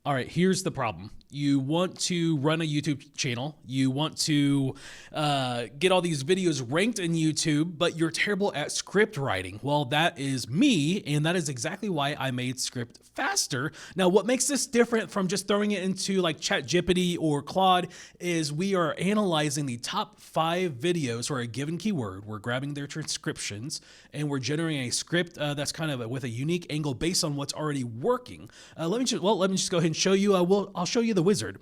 All right, here's the problem. You want to run a YouTube channel. You want to get all these videos ranked in YouTube, but you're terrible at script writing. Well, that is me, and that is exactly why I made ScriptFaster. Now, what makes this different from just throwing it into like ChatGPT or Claude is we are analyzing the top 5 videos for a given keyword. We're grabbing their transcriptions, and we're generating a script that's kind of with a unique angle based on what's already working. Let me just go ahead and show you. I'll show you the wizard.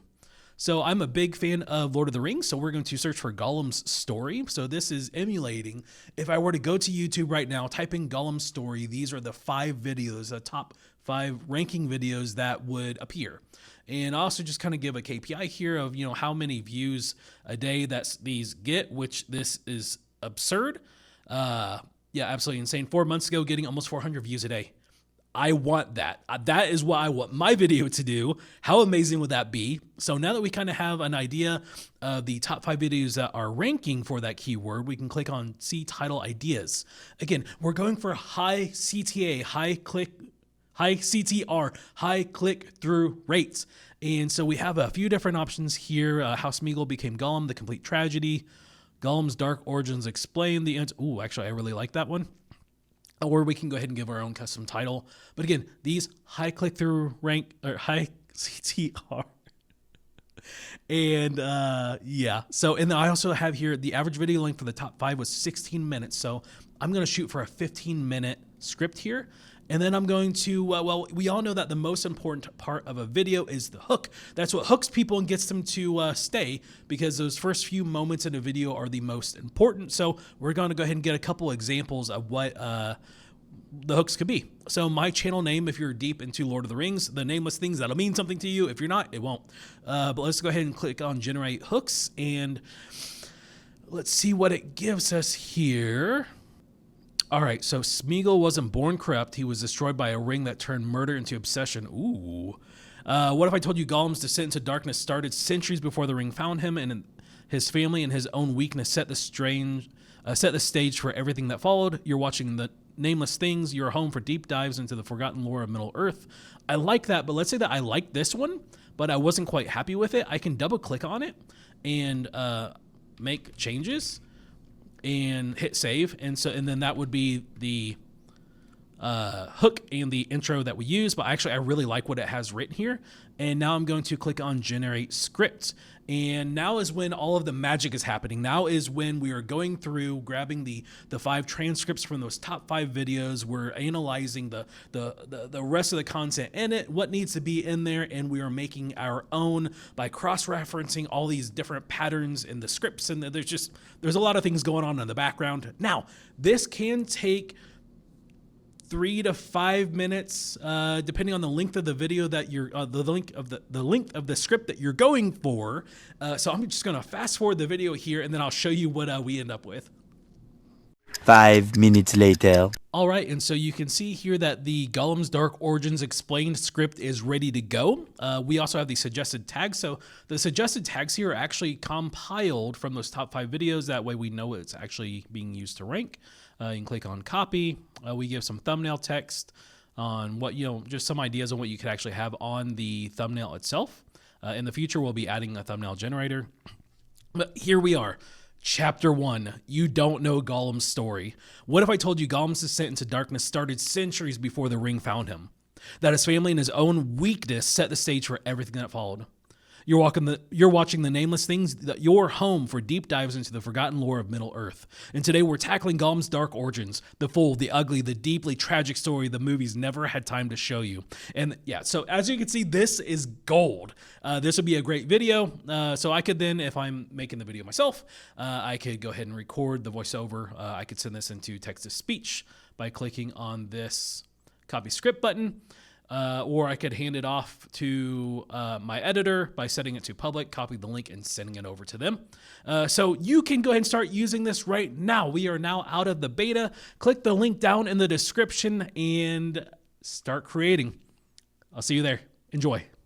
So I'm a big fan of Lord of the Rings, so we're going to search for Gollum's story. So this is emulating. If I were to go to YouTube right now, type in Gollum's story, these are the 5 videos, the top 5 ranking videos that would appear. And I also just kind of give a KPI here of, how many views a day that these get, which this is absurd. Yeah, absolutely insane. 4 months ago, getting almost 400 views a day. I want that. That is what I want my video to do. How amazing would that be? So now that we kind of have an idea of the top 5 videos that are ranking for that keyword, we can click on See Title Ideas. Again, we're going for high CTA, high CTR, high click-through rates. And so we have a few different options here. How Smeagol Became Gollum, The Complete Tragedy, Gollum's Dark Origins Explained. Actually, I really like that one. Or we can go ahead and give our own custom title. But again, these high click-through rank or high CTR. And yeah, so and then I also have here the average video length for the top 5 was 16 minutes. So I'm going to shoot for a 15-minute script here. And then I'm going to, we all know that the most important part of a video is the hook. That's what hooks people and gets them to stay, because those first few moments in a video are the most important. So we're going to go ahead and get a couple examples of what the hooks could be. So my channel name, if you're deep into Lord of the Rings, the nameless things, that'll mean something to you. If you're not, it won't. But let's go ahead and click on Generate Hooks, and let's see what it gives us here. All right, so Smeagol wasn't born corrupt. He was destroyed by a ring that turned murder into obsession. Ooh. What if I told you Gollum's descent into darkness started centuries before the ring found him, and his family and his own weakness set the stage for everything that followed? You're watching the Nameless Things. You're home for deep dives into the forgotten lore of Middle Earth. I like that, but let's say that I like this one, but I wasn't quite happy with it. I can double click on it and make changes and hit save, and then that would be the hook and the intro that we use. But actually I really like what it has written here. And now I'm going to click on Generate Script, and now is when all of the magic is happening. Now is when we are going through, grabbing the 5 transcripts from those top 5 videos. We're analyzing the rest of the content in it, what needs to be in there, and we are making our own by cross-referencing all these different patterns in the scripts. And there's a lot of things going on in the background. Now, this can take 3 to 5 minutes, depending on the length of the video that you're, the length of the script that you're going for. So I'm just gonna fast forward the video here, and then I'll show you what we end up with. 5 minutes later. All right, and so you can see here that the Gollum's Dark Origins Explained script is ready to go. We also have the suggested tags. So the suggested tags here are actually compiled from those top 5 videos. That way we know it's actually being used to rank. You can click on copy. We give some thumbnail text on what, just some ideas on what you could actually have on the thumbnail itself. In the future, we'll be adding a thumbnail generator. But here we are. Chapter 1, you don't know Gollum's story. What if I told you Gollum's descent into darkness started centuries before the ring found him? That his family and his own weakness set the stage for everything that followed. You're watching the Nameless Things, your home for deep dives into the forgotten lore of Middle Earth. And today we're tackling Gollum's dark origins, the full, the ugly, the deeply tragic story the movies never had time to show you. And yeah, so as you can see, this is gold. This would be a great video. So I could then, if I'm making the video myself, I could go ahead and record the voiceover. I could send this into text-to-speech by clicking on this copy script button. Or I could hand it off to my editor by setting it to public, copy the link, and sending it over to them. So you can go ahead and start using this right now. We are now out of the beta. Click the link down in the description and start creating. I'll see you there. Enjoy.